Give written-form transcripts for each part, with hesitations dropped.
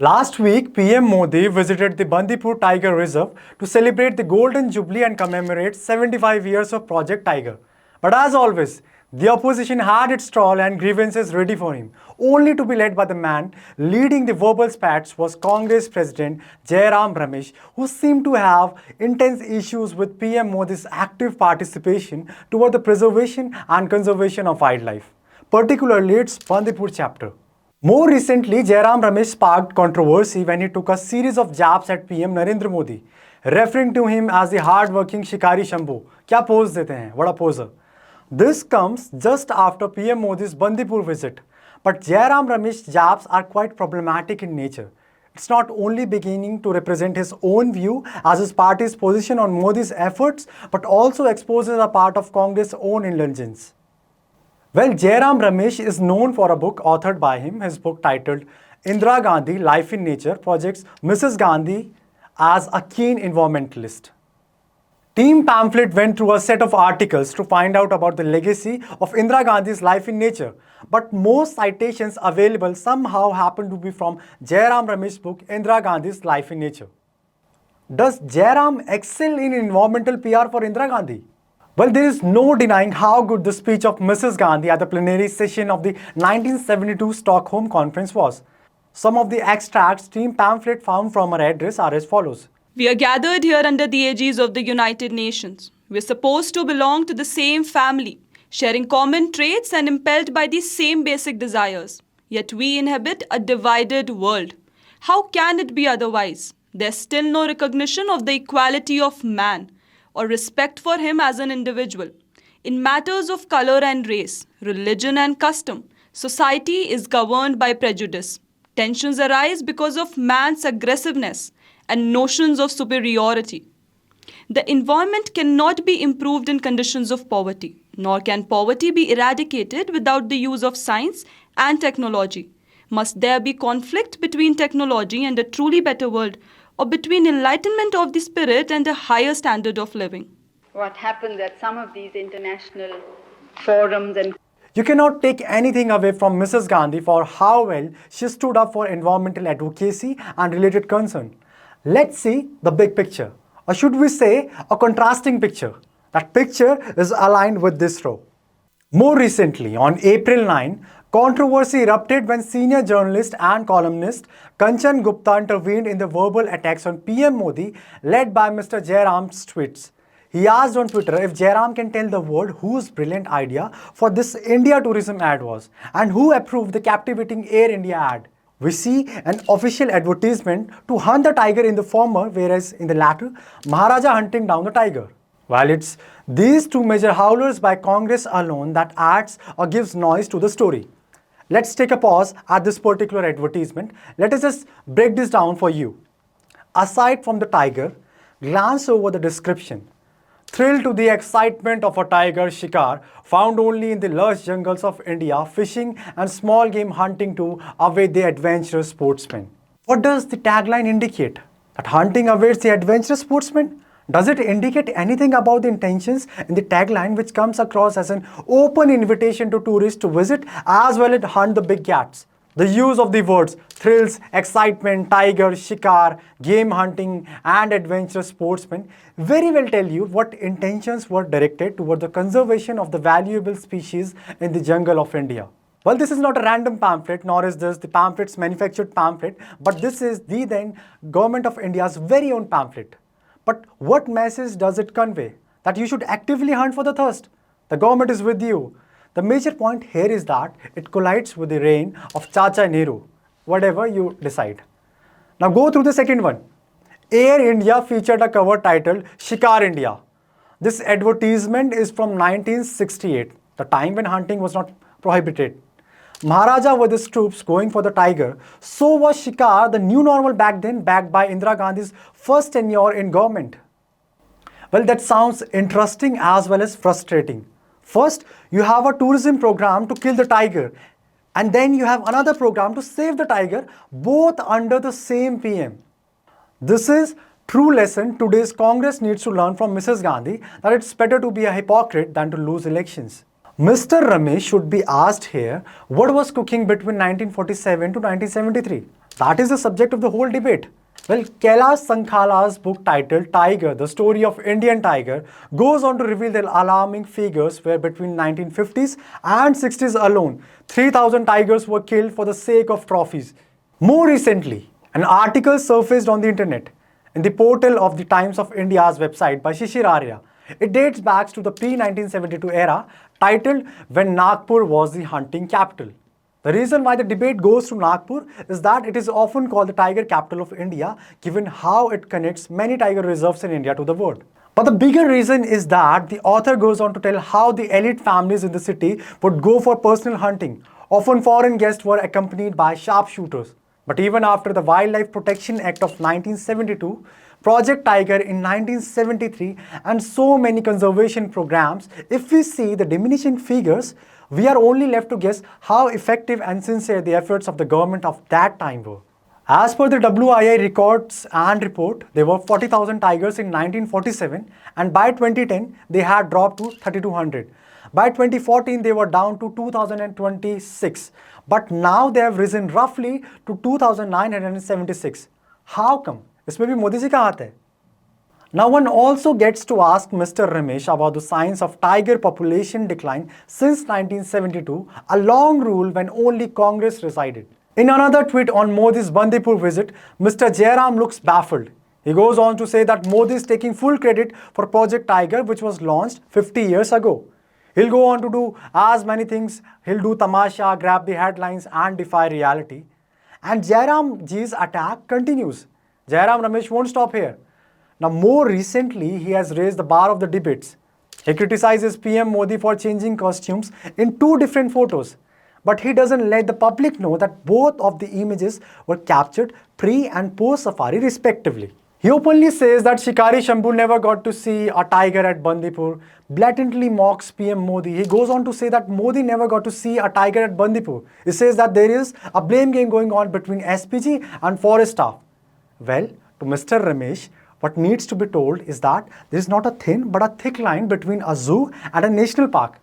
Last week, PM Modi visited the Bandipur Tiger Reserve to celebrate the Golden Jubilee and commemorate 75 years of Project Tiger. But as always, the opposition had its stall and grievances ready for him, only to be led by the man leading the verbal spats was Congress President Jairam Ramesh, who seemed to have intense issues with PM Modi's active participation toward the preservation and conservation of wildlife, particularly its Bandipur chapter. More recently, Jairam Ramesh sparked controversy when he took a series of jabs at PM Narendra Modi, referring to him as the hard-working Shikari Shambhu. क्या pose देते हैं? What a poser. This comes just after PM Modi's Bandipur visit. But Jairam Ramesh's jabs are quite problematic in nature. It's not only beginning to represent his own view as his party's position on Modi's efforts, but also exposes a part of Congress' own indulgence. Well, Jairam Ramesh is known for a book authored by him. His book titled Indira Gandhi, Life in Nature projects Mrs. Gandhi as a keen environmentalist. Team Pamphlet went through a set of articles to find out about the legacy of Indira Gandhi's life in nature. But most citations available somehow happen to be from Jairam Ramesh's book Indira Gandhi's Life in Nature. Does Jairam excel in environmental PR for Indira Gandhi? Well, there is no denying how good the speech of Mrs. Gandhi at the plenary session of the 1972 Stockholm Conference was. Some of the extracts Team Pamphlet found from her address are as follows. We are gathered here under the aegis of the United Nations. We are supposed to belong to the same family, sharing common traits and impelled by the same basic desires. Yet we inhabit a divided world. How can it be otherwise? There's still no recognition of the equality of man, or respect for him as an individual. In matters of color and race, religion and custom, society is governed by prejudice. Tensions arise because of man's aggressiveness and notions of superiority. The environment cannot be improved in conditions of poverty, nor can poverty be eradicated without the use of science and technology. Must there be conflict between technology and a truly better world, or between enlightenment of the spirit and a higher standard of living? What happens at some of these international forums and You cannot take anything away from Mrs. Gandhi for how well she stood up for environmental advocacy and related concern. Let's see the big picture, or should we say a contrasting picture. That picture is aligned with this row. More recently, on April 9, controversy erupted when senior journalist and columnist Kanchan Gupta intervened in the verbal attacks on PM Modi led by Mr. Jairam's tweets. He asked on Twitter if Jairam can tell the world whose brilliant idea for this India tourism ad was and who approved the captivating Air India ad. We see an official advertisement to hunt the tiger in the former, whereas in the latter, Maharaja hunting down the tiger. While it's these two major howlers by Congress alone that adds or gives noise to the story. Let's take a pause at this particular advertisement. Let us just break this down for you. Aside from the tiger, glance over the description. Thrilled to the excitement of a tiger shikar found only in the lush jungles of India, fishing and small game hunting to await the adventurous sportsman. What does the tagline indicate? That hunting awaits the adventurous sportsman? Does it indicate anything about the intentions in the tagline, which comes across as an open invitation to tourists to visit as well as hunt the big cats? The use of the words thrills, excitement, tiger, shikar, game hunting and adventurous sportsmen very well tell you what intentions were directed toward the conservation of the valuable species in the jungle of India. Well, this is not a random pamphlet, nor is this the pamphlet's manufactured pamphlet, but this is the then Government of India's very own pamphlet. But what message does it convey? That you should actively hunt for the thirst. The government is with you. The major point here is that it collides with the reign of Chacha Nehru, whatever you decide. Now go through the second one. Air India featured a cover titled Shikar India. This advertisement is from 1968, the time when hunting was not prohibited. Maharaja with his troops going for the tiger. So was Shikar, the new normal back then, backed by Indira Gandhi's first tenure in government. Well, that sounds interesting as well as frustrating. First, you have a tourism program to kill the tiger, and then you have another program to save the tiger, both under the same PM. This is true lesson today's Congress needs to learn from Mrs. Gandhi, that it's better to be a hypocrite than to lose elections. Mr. Ramesh should be asked here what was cooking between 1947 to 1973. That is the subject of the whole debate. Well, Kailash Sankhala's book titled Tiger, The Story of Indian Tiger goes on to reveal the alarming figures where between 1950s and 60s alone, 3,000 tigers were killed for the sake of trophies. More recently, an article surfaced on the internet in the portal of the Times of India's website by Shishir Arya. It dates back to the pre-1972 era, titled When Nagpur Was the Hunting Capital. The reason why the debate goes to Nagpur is that it is often called the tiger capital of India, given how it connects many tiger reserves in India to the world. But the bigger reason is that the author goes on to tell how the elite families in the city would go for personal hunting. Often foreign guests were accompanied by sharpshooters. But even after the Wildlife Protection Act of 1972, Project Tiger in 1973 and so many conservation programs, if we see the diminishing figures, we are only left to guess how effective and sincere the efforts of the government of that time were. As per the WIA records and report, there were 40,000 tigers in 1947 and by 2010 they had dropped to 3,200. By 2014 they were down to 2,026, but now they have risen roughly to 2,976. How come? इसमें भी मोदी जी का हाथ है. Now one also gets to ask Mr. Ramesh about the signs of tiger population decline since 1972, a long rule when only Congress resided. In another tweet on Modi's Bandipur visit, Mr. Jairam looks baffled. He goes on to say that Modi is taking full credit for Project Tiger, which was launched 50 years ago. He'll go on to do as many things. He'll do tamasha, grab the headlines and defy reality. And Jairam ji's attack continues. Jairam Ramesh won't stop here. Now, more recently, he has raised the bar of the debates. He criticizes PM Modi for changing costumes in two different photos. But he doesn't let the public know that both of the images were captured pre and post safari respectively. He openly says that Shikari Shambhu never got to see a tiger at Bandipur, blatantly mocks PM Modi. He goes on to say that Modi never got to see a tiger at Bandipur. He says that there is a blame game going on between SPG and forest staff. Well, to Mr. Ramesh, what needs to be told is that there is not a thin but a thick line between a zoo and a national park.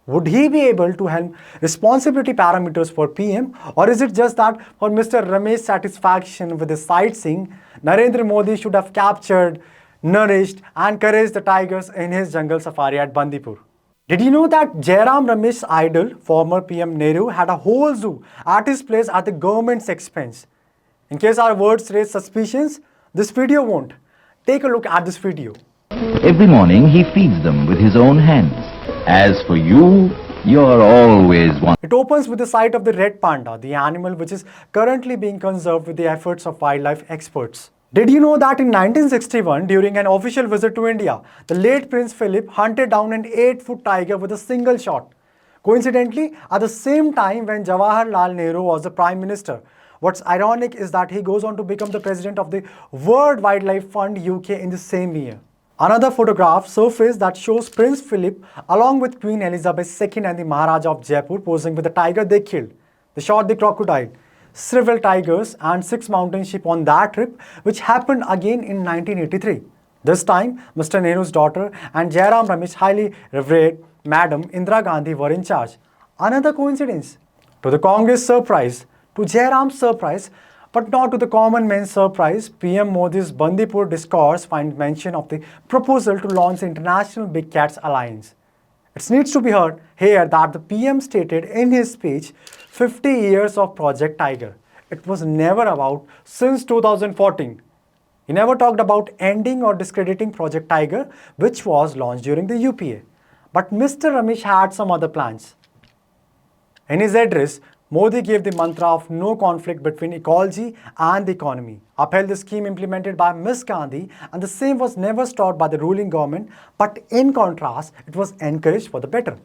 Would he be able to help responsibility parameters for PM, or is it just that for Mr. Ramesh's satisfaction with his sightseeing, Narendra Modi should have captured, nourished and encouraged the tigers in his jungle safari at Bandipur? Did you know that Jairam Ramesh's idol, former PM Nehru, had a whole zoo at his place at the government's expense? In case our words raise suspicions, this video won't. Take a look at this video. Every morning he feeds them with his own hands. As for you, you're always one. It opens with the sight of the red panda, the animal which is currently being conserved with the efforts of wildlife experts. Did you know that in 1961, during an official visit to India, the late Prince Philip hunted down an 8-foot tiger with a single shot? Coincidentally, at the same time when Jawaharlal Nehru was the Prime Minister. What's ironic is that he goes on to become the president of the World Wildlife Fund UK in the same year. Another photograph surfaced that shows Prince Philip along with Queen Elizabeth II and the Maharaja of Jaipur posing with the tiger they killed. They shot the crocodile, several tigers and 6 mountain sheep on that trip, which happened again in 1983. This time, Mr. Nehru's daughter and Jairam Ramesh highly revered Madam Indira Gandhi were in charge. Another coincidence. To the Congress surprise, to Jairam's surprise, but not to the common man's surprise, PM Modi's Bandipur discourse finds mention of the proposal to launch the International Big Cats Alliance. It needs to be heard here that the PM stated in his speech 50 years of Project Tiger. It was never about since 2014. He never talked about ending or discrediting Project Tiger, which was launched during the UPA. But Mr. Ramesh had some other plans. In his address, Modi gave the mantra of no conflict between ecology and the economy, upheld the scheme implemented by Ms. Gandhi, and the same was never stopped by the ruling government, but in contrast, it was encouraged for the better.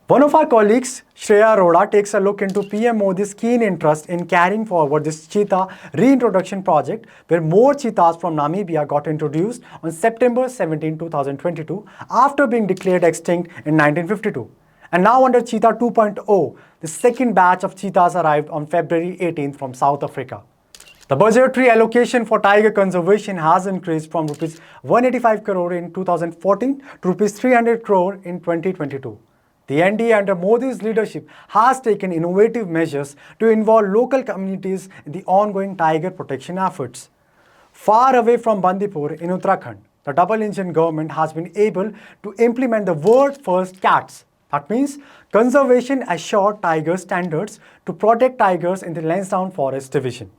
One of our colleagues, Shreya Arora, takes a look into PM Modi's keen interest in carrying forward this cheetah reintroduction project, where more cheetahs from Namibia got introduced on September 17, 2022, after being declared extinct in 1952. And now under Cheetah 2.0, the second batch of cheetahs arrived on February 18th from South Africa. The budgetary allocation for tiger conservation has increased from Rs 185 crore in 2014 to Rs 300 crore in 2022. The NDA under Modi's leadership has taken innovative measures to involve local communities in the ongoing tiger protection efforts. Far away from Bandipur in Uttarakhand, the double-engine government has been able to implement the world's first CATS. That means Conservation Assured Tiger Standards to protect tigers in the Lansdowne Forest Division.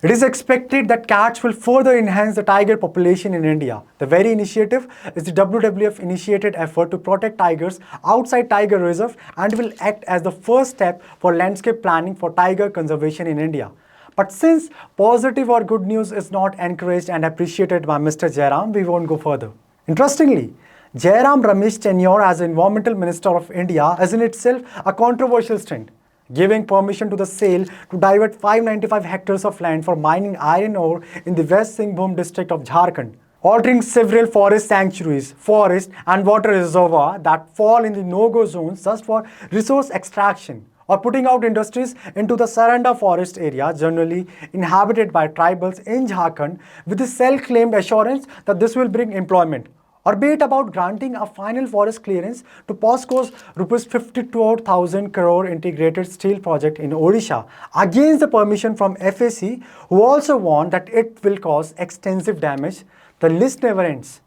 It is expected that cats will further enhance the tiger population in India. The very initiative is the WWF-initiated effort to protect tigers outside tiger reserve and will act as the first step for landscape planning for tiger conservation in India. But since positive or good news is not encouraged and appreciated by Mr. Jairam, we won't go further. Interestingly, Jairam Ramesh's tenure as Environmental Minister of India is in itself a controversial stint, giving permission to the sale to divert 595 hectares of land for mining iron ore in the West Singhbhum district of Jharkhand, altering several forest sanctuaries, forest and water reservoirs that fall in the no-go zones just for resource extraction, or putting out industries into the Saranda forest area generally inhabited by tribals in Jharkhand with the self-claimed assurance that this will bring employment, or be it about granting a final forest clearance to POSCO's Rs 52,000 crore integrated steel project in Odisha against the permission from FAC, who also warned that it will cause extensive damage. The list never ends.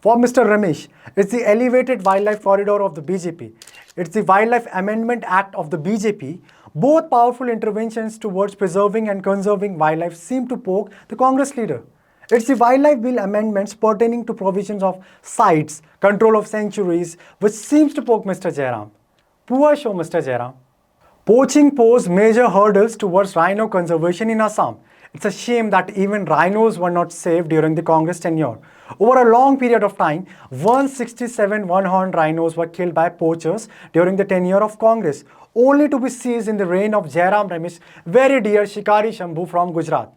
For Mr. Ramesh, it's the elevated wildlife corridor of the BJP. It's the Wildlife Amendment Act of the BJP. Both powerful interventions towards preserving and conserving wildlife seem to poke the Congress leader. It's the Wildlife Bill amendments pertaining to provisions of sites, control of sanctuaries, which seems to poke Mr. Jairam. Poor show, Mr. Jairam. Poaching posed major hurdles towards rhino conservation in Assam. It's a shame that even rhinos were not saved during the Congress tenure. Over a long period of time, 167 one-horned rhinos were killed by poachers during the tenure of Congress, only to be seized in the reign of Jairam Ramesh's very dear Shikari Shambhu from Gujarat.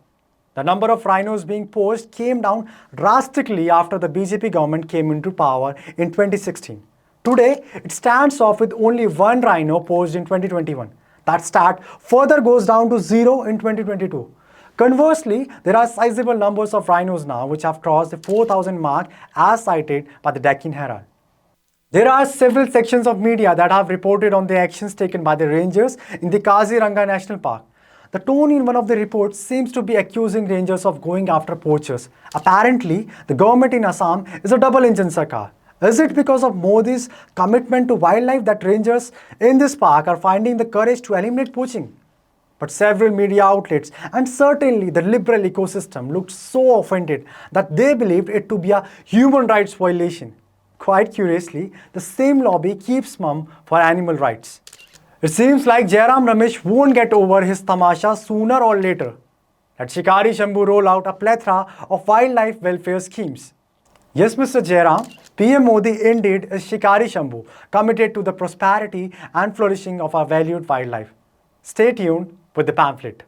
The number of rhinos being poached came down drastically after the BJP government came into power in 2016. Today, it stands off with only one rhino poached in 2021. That stat further goes down to 0 in 2022. Conversely, there are sizable numbers of rhinos now which have crossed the 4,000 mark as cited by the Deccan Herald. There are several sections of media that have reported on the actions taken by the rangers in the Kaziranga National Park. The tone in one of the reports seems to be accusing rangers of going after poachers. Apparently, the government in Assam is a double-engine sarkar. Is it because of Modi's commitment to wildlife that rangers in this park are finding the courage to eliminate poaching? But several media outlets and certainly the liberal ecosystem looked so offended that they believed it to be a human rights violation. Quite curiously, the same lobby keeps mum for animal rights. It seems like Jairam Ramesh won't get over his tamasha sooner or later. Let Shikari Shambhu roll out a plethora of wildlife welfare schemes. Yes, Mr. Jairam, PM Modi indeed is Shikari Shambhu, committed to the prosperity and flourishing of our valued wildlife. Stay tuned with the pamphlet.